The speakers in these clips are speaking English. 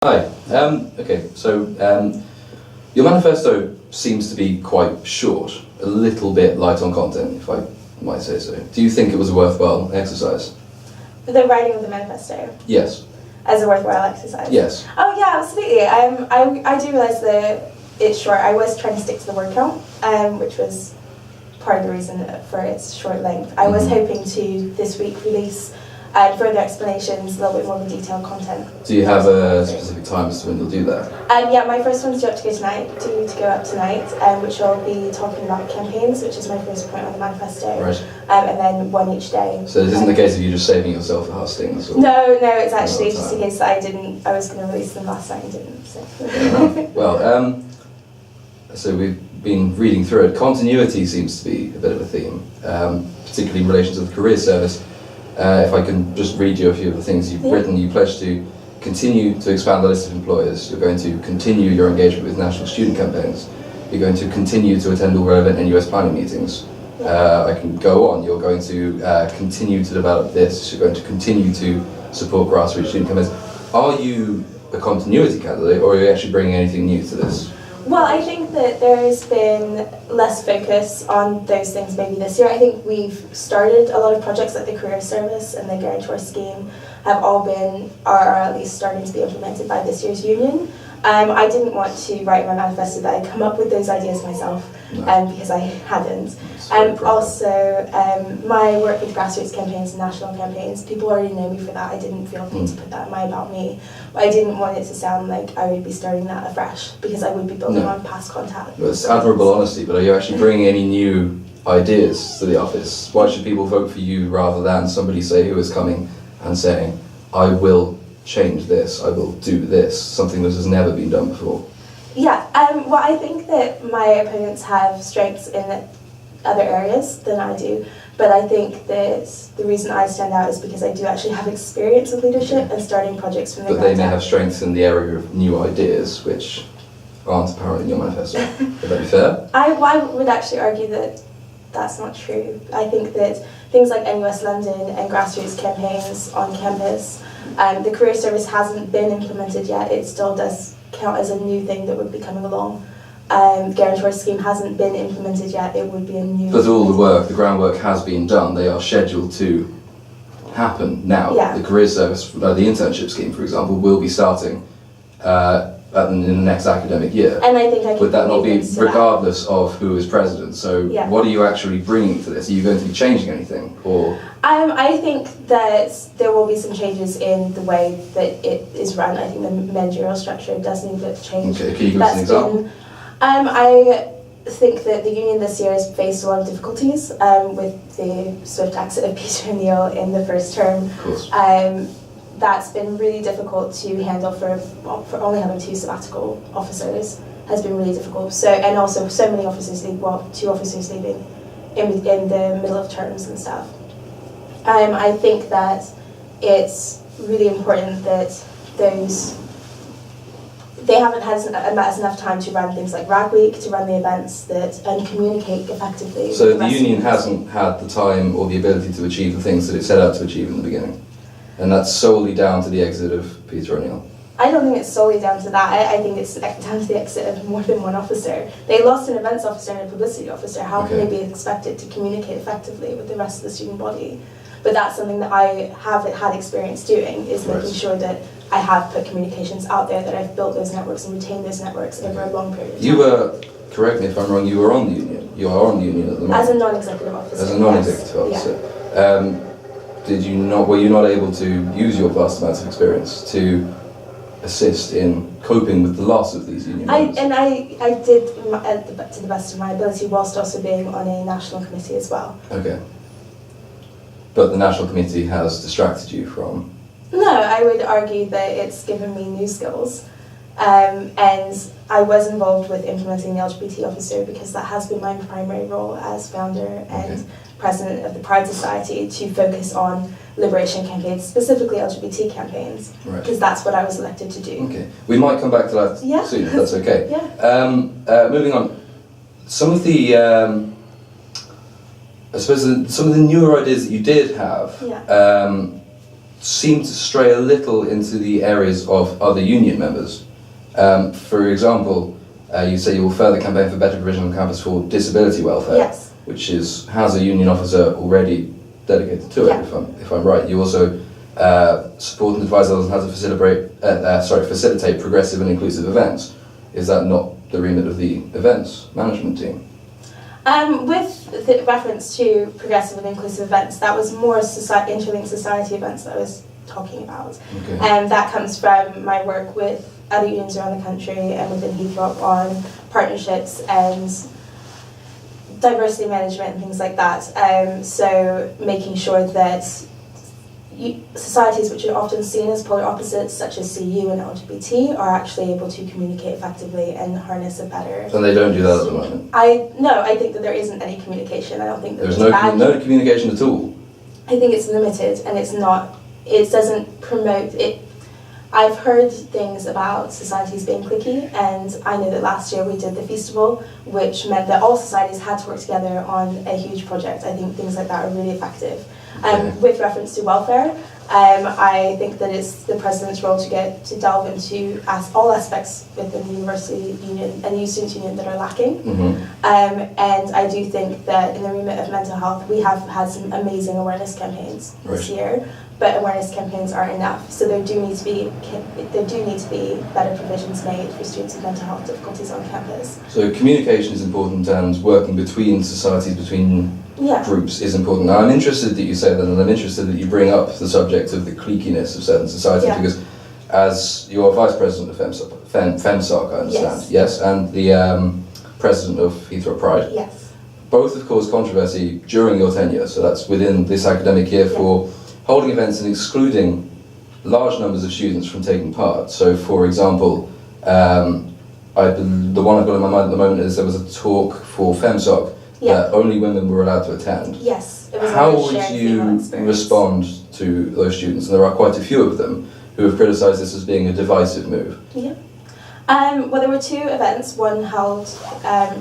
Hi. Okay, so your manifesto seems to be quite short, a little bit light on content, if I might say so. Do you think it was a worthwhile exercise? The writing of the manifesto Yes. as a worthwhile exercise? Yes. Oh yeah, absolutely. I do realise that it's short. I was trying to stick to the word count, which was part of the reason for its short length. I was hoping to this week release further explanations, a little bit more of a detailed content. Do you have a specific time as to when you'll do that? Yeah, my first one's due to go up tonight, which will be talking about campaigns, which is my first point on the manifesto. Right. And then one each day. So this isn't the case of you just saving yourself for hustings? Or No, it's actually just a case that I was going to release them last night and didn't. So. Well, so we've been reading through it. Continuity seems to be a bit of a theme, particularly in relation to the career service. If I can just read you a few of the things you've written, you pledge to continue to expand the list of employers, you're going to continue your engagement with national student campaigns, you're going to continue to attend all relevant NUS planning meetings. I can go on, you're going to continue to develop this, you're going to continue to support grassroots student campaigns. Are you a continuity candidate, or are you actually bringing anything new to this? Well, I think that there's been less focus on those things maybe this year. I think we've started a lot of projects like the career service and the guarantor scheme have all been, or are at least starting to be implemented by this year's union. I didn't want to write my manifesto that I'd come up with those ideas myself, because I hadn't. Also, my work with grassroots campaigns and national campaigns, people already know me for that. I didn't feel the need to put that in my about me. But I didn't want it to sound like I would be starting that afresh, because I would be building on past contact. Well, it's admirable honesty, but are you actually bringing any new ideas to the office? Why should people vote for you rather than somebody, say, who is coming and saying, I will change this, I will do this, something that has never been done before? Yeah, well, I think that my opponents have strengths in other areas than I do, but I think that the reason I stand out is because I do actually have experience with leadership and starting projects from the ground up. But they may have strengths in the area of new ideas, which aren't apparent in your manifesto. Would that be fair? I would actually argue that that's not true. I think that things like NUS London and grassroots campaigns on campus, the career service hasn't been implemented yet. It still does count as a new thing that would be coming along. The guarantor scheme hasn't been implemented yet. It would be a new... But all the work, the groundwork has been done. They are scheduled to happen now. Yeah. The career service, the internship scheme, for example, will be starting in the next academic year. And I think I would that not be regardless of who is president? So what are you actually bringing to this? Are you going to be changing anything, or? I think that there will be some changes in the way that it is run. I think the managerial structure does need to change. Okay, can you give us an example? I think that the union this year has faced a lot of difficulties with the swift exit of Peter O'Neill in the first term. Of course. That's been really difficult to handle for only having 2 sabbatical officers has been really difficult. So, and also so many officers leave, well, 2 officers leaving in the middle of terms and stuff. I think that it's really important that they haven't had enough time to run things like Rag Week, to run the events and communicate effectively. So the union hasn't had the time or the ability to achieve the things that it set out to achieve in the beginning? And that's solely down to the exit of Peter O'Neill? I don't think it's solely down to that. I think it's down to the exit of more than one officer. They lost an events officer and a publicity officer. How can they be expected to communicate effectively with the rest of the student body? But that's something that I have had experience doing, is making sure that I have put communications out there, that I've built those networks and retained those networks over a long period of time. You were, correct me if I'm wrong, you were on the union. You are on the union at the moment. As a non-executive officer. As a non-executive officer. Were you not able to use your vast amounts of experience to assist in coping with the loss of these union members? I did, to the best of my ability, whilst also being on a national committee as well. Okay. But the national committee has distracted you from... No, I would argue that it's given me new skills. And I was involved with implementing the LGBT officer because that has been my primary role as founder and president of the Pride Society, to focus on liberation campaigns, specifically LGBT campaigns, because that's what I was elected to do. Okay, we might come back to that soon, if that's okay. Moving on, some of the, I suppose some of the newer ideas that you did have, seem to stray a little into the areas of other union members. For example, you say you will further campaign for better provision on campus for disability welfare, Yes. which has a union officer already dedicated to it, Yeah. if I'm right. You also support and advise others on how to facilitate progressive and inclusive events. Is that not the remit of the events management team? With the reference to progressive and inclusive events, that was more interlinked society events that I was talking about. Okay. And that comes from my work with other unions around the country and within Heythrop on partnerships and diversity management and things like that. So making sure that societies which are often seen as polar opposites, such as CU and LGBT, are actually able to communicate effectively and harness a better... And they don't do that at the moment? I think that there isn't any communication. I don't think that there's no communication at all? I think it's limited, and it doesn't promote it. I've heard things about societies being cliquey, and I know that last year we did the festival, which meant that all societies had to work together on a huge project. I think things like that are really effective. With reference to welfare, I think that it's the president's role to delve into all aspects within the university union and the youth students union that are lacking. Mm-hmm. And I do think that in the remit of mental health, we have had some amazing awareness campaigns this year, but awareness campaigns aren't enough. So there do need to be better provisions made for students with mental health difficulties on campus. So communication is important, and working between societies, between groups is important. Now I'm interested that you say that, and I'm interested that you bring up the subject of the cliquiness of certain societies, because as you're vice president of FEMSOC, I understand, yes, and the president of Heythrop Pride, yes, both have caused controversy during your tenure, so that's within this academic year, for holding events and excluding large numbers of students from taking part. So for example, the one I've got in my mind at the moment is there was a talk for FEMSOC that only women were allowed to attend. Yes. It was How would you respond to those students? And there are quite a few of them who have criticised this as being a divisive move. Yeah. Well, there were two events, one held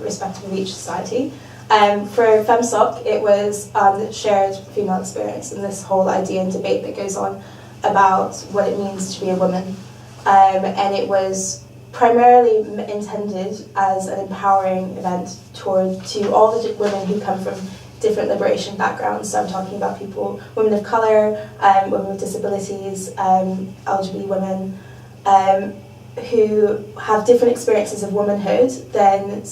respective of each society. For FEMSOC, it was the shared female experience and this whole idea and debate that goes on about what it means to be a woman. And it was primarily intended as an empowering event to all the women who come from different liberation backgrounds. So I'm talking about women of colour, women with disabilities, LGBT women, who have different experiences of womanhood than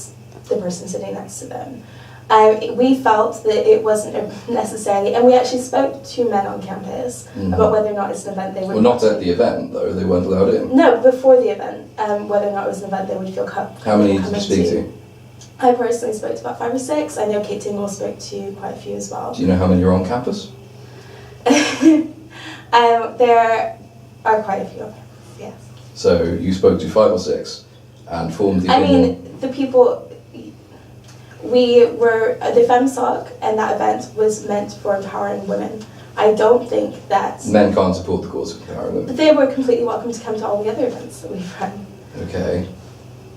the person sitting next to them. We felt that it wasn't necessarily, and we actually spoke to men on campus about whether or not it's an event they would... Well, not at the event, though, they weren't allowed in. No, before the event, whether or not it was an event they would feel comfortable. How many did you speak to? I personally spoke to about 5 or 6. I know Kate Tingle spoke to quite a few as well. Do you know how many are on campus? There are quite a few on campus, yes. So you spoke to 5 or 6 and formed the opinion? I mean, the people... the FEMSOC and that event was meant for empowering women. I don't think that... Men can't support the cause of empowering women? They were completely welcome to come to all the other events that we've run. Okay.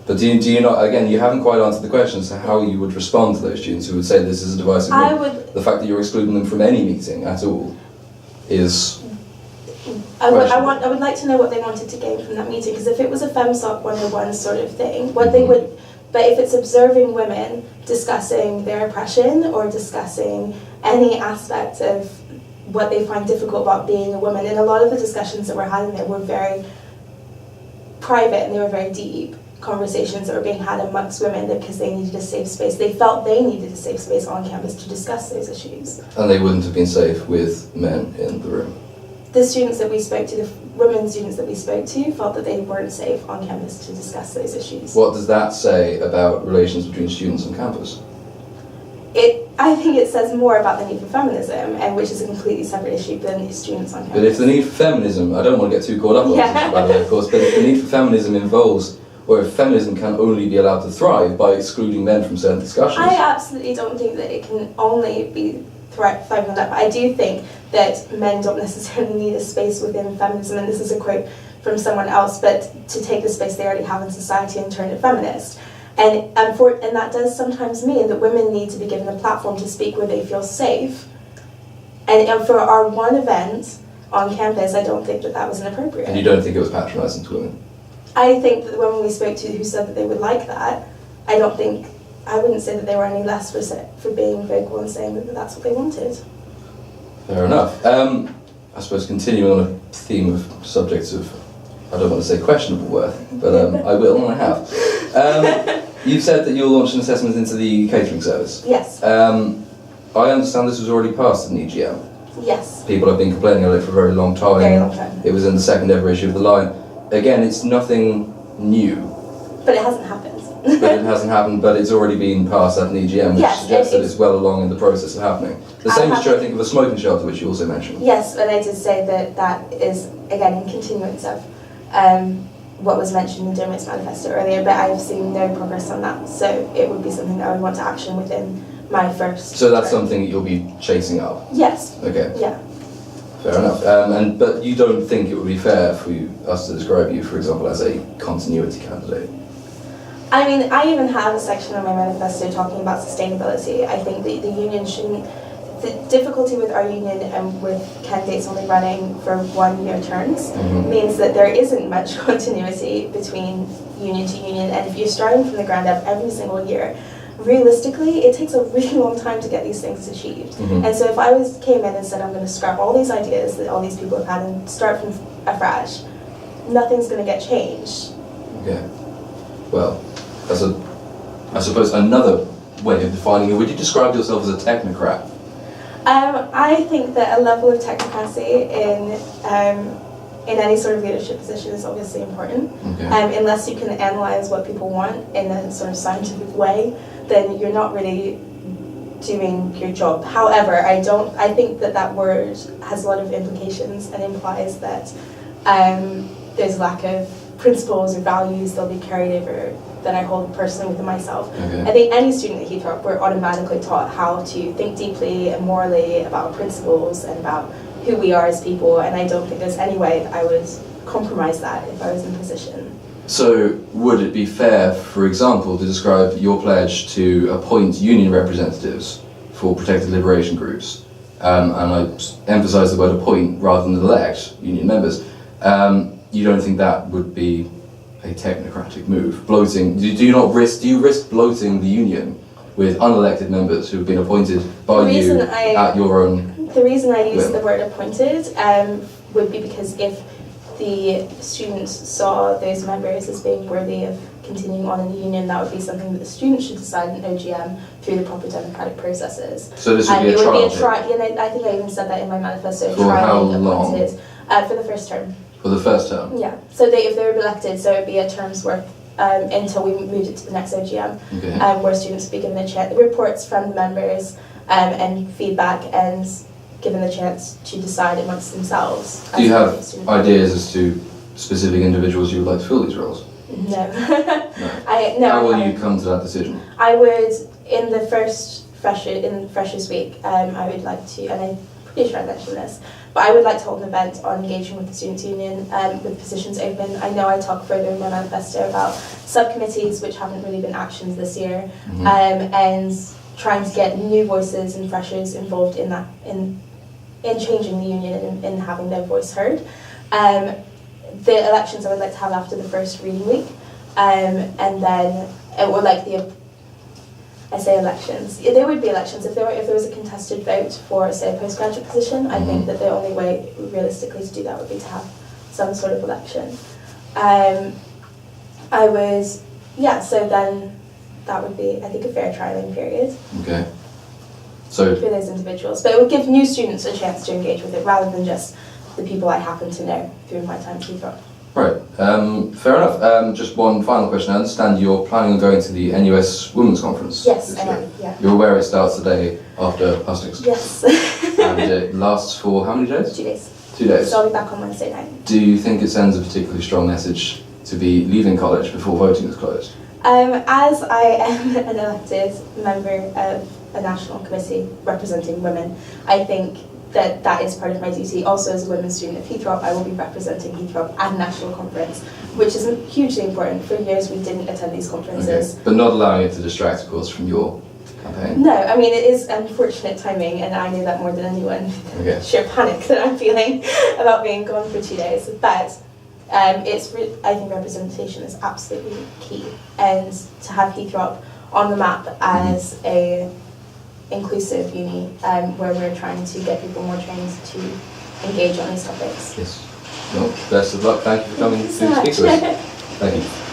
But do you not, again, you haven't quite answered the question, so how you would respond to those students who would say this is a divisive move? The fact that you're excluding them from any meeting at all is... I would like to know what they wanted to gain from that meeting, because if it was a FEMSOC 101 sort of thing, what they would... But if it's observing women discussing their oppression or discussing any aspect of what they find difficult about being a woman, and a lot of the discussions that were had in there were very private and they were very deep conversations that were being had amongst women because they needed a safe space. They felt they needed a safe space on campus to discuss those issues. And they wouldn't have been safe with men in the room? The students that we spoke to, the women students that we spoke to, felt that they weren't safe on campus to discuss those issues. What does that say about relations between students on campus? I think it says more about the need for feminism, and which is a completely separate issue than students on campus. But if the need for feminism, I don't want to get too caught up on this issue, by the way, of course, but if the need for feminism involves, or if feminism can only be allowed to thrive by excluding men from certain discussions... I absolutely don't think that it can only be thriving on that, but I do think that men don't necessarily need a space within feminism, and this is a quote from someone else, but to take the space they already have in society and turn it feminist. And that does sometimes mean that women need to be given a platform to speak where they feel safe. And for our one event, on campus, I don't think that that was inappropriate. And you don't think it was patronising to women? I think that when we spoke to who said that they would like that, I wouldn't say that they were any less for being vocal and saying that that's what they wanted. Fair enough. I suppose continuing on a theme of subjects of, I don't want to say questionable worth, but I will and I have. You've said that you'll launch an assessment into the catering service. Yes. I understand this was already passed in EGM. Yes. People have been complaining of it for a very long time. Very long time. It was in the second ever issue of the line. Again, it's nothing new. But it hasn't happened. But it hasn't happened, but it's already been passed at an EGM, which suggests that it's well along in the process of happening. The same is true, I think, of the smoking shelter, which you also mentioned. Yes, and I did say that that is, again, in continuance of what was mentioned in Dermot's manifesto earlier, but I've seen no progress on that, so it would be something that I would want to action within my first So that's term. something that you'll be chasing up? Yes. Okay. Yeah. Fair enough. But you don't think it would be fair for us to describe you, for example, as a continuity candidate? I mean, I even have a section on my manifesto talking about sustainability. I think that the union shouldn't... The difficulty with our union and with candidates only running for 1 year terms means that there isn't much continuity between union to union, and if you're starting from the ground up every single year, realistically, it takes a really long time to get these things achieved. And so if I came in and said I'm going to scrap all these ideas that all these people have had and start from afresh, nothing's going to get changed. Okay. Well, that's I suppose another way of defining it. Would you describe yourself as a technocrat? I think that a level of technocracy in any sort of leadership position is obviously important. Okay. Unless you can analyse what people want in a sort of scientific way, then you're not really doing your job. However, I think that word has a lot of implications and implies that there's a lack of principles or values that'll be carried over that I hold personally within myself. Okay. I think any student at Heythrop, we're automatically taught how to think deeply and morally about principles and about who we are as people, and I don't think there's any way that I would compromise that if I was in a position. So, would it be fair, for example, to describe your pledge to appoint union representatives for protected liberation groups, and I emphasise the word appoint rather than elect union members, you don't think that would be a technocratic move? Bloating, do you risk bloating the union with unelected members who have been appointed by you at your own... The reason I use the word appointed would be because if the students saw those members as being worthy of continuing on in the union, that would be something that the students should decide in OGM through the proper democratic processes. So this would be a trial? And I think I even said that in my manifesto. For how long? For the first term. For the first term? Yeah. So if they were elected, so it would be a term's worth until we moved it to the next OGM, okay. Where students would be given the chance, reports from the members and feedback, and given the chance to decide amongst themselves. Do you have ideas as to specific individuals you would like to fill these roles? No. No. How will you come to that decision? I would, in the first Freshers Week, I would like to, and I'm pretty sure I mentioned this, but I would like to hold an event on engaging with the Students' Union with positions open. I know I talk further in my manifesto about subcommittees which haven't really been actioned this year, and trying to get new voices and freshers involved in that, in changing the union and in having their voice heard. The elections I would like to have after the first reading week, and then I say elections. There would be elections if there was a contested vote for, say, a postgraduate position. I think that the only way realistically to do that would be to have some sort of election. So then that would be, I think, a fair trialing period. Okay. So for those individuals, but it would give new students a chance to engage with it rather than just the people I happen to know through my time at Heythrop. Right, fair enough. Just one final question. I understand you're planning on going to the NUS Women's Conference. Yes, this I year. am, yeah. You're aware it starts the day after hustings? Yes. And it lasts for how many days? 2 days. 2 days. So I'll be back on Wednesday night. Do you think it sends a particularly strong message to be leaving college before voting is closed? As I am an elected member of a national committee representing women, I think that is part of my duty. Also, as a women's student at Heythrop, I will be representing Heythrop at a national conference, which is hugely important. For years we didn't attend these conferences. Okay. But not allowing it to distract, of course, from your campaign? No, I mean, it is unfortunate timing, and I know that more than anyone. Okay. Sheer panic that I'm feeling about being gone for 2 days. But I think representation is absolutely key. And to have Heythrop on the map as a inclusive uni, where we're trying to get people more trained to engage on these topics. Yes. Well, best of luck. Thank you for coming to speak to us. Thank you.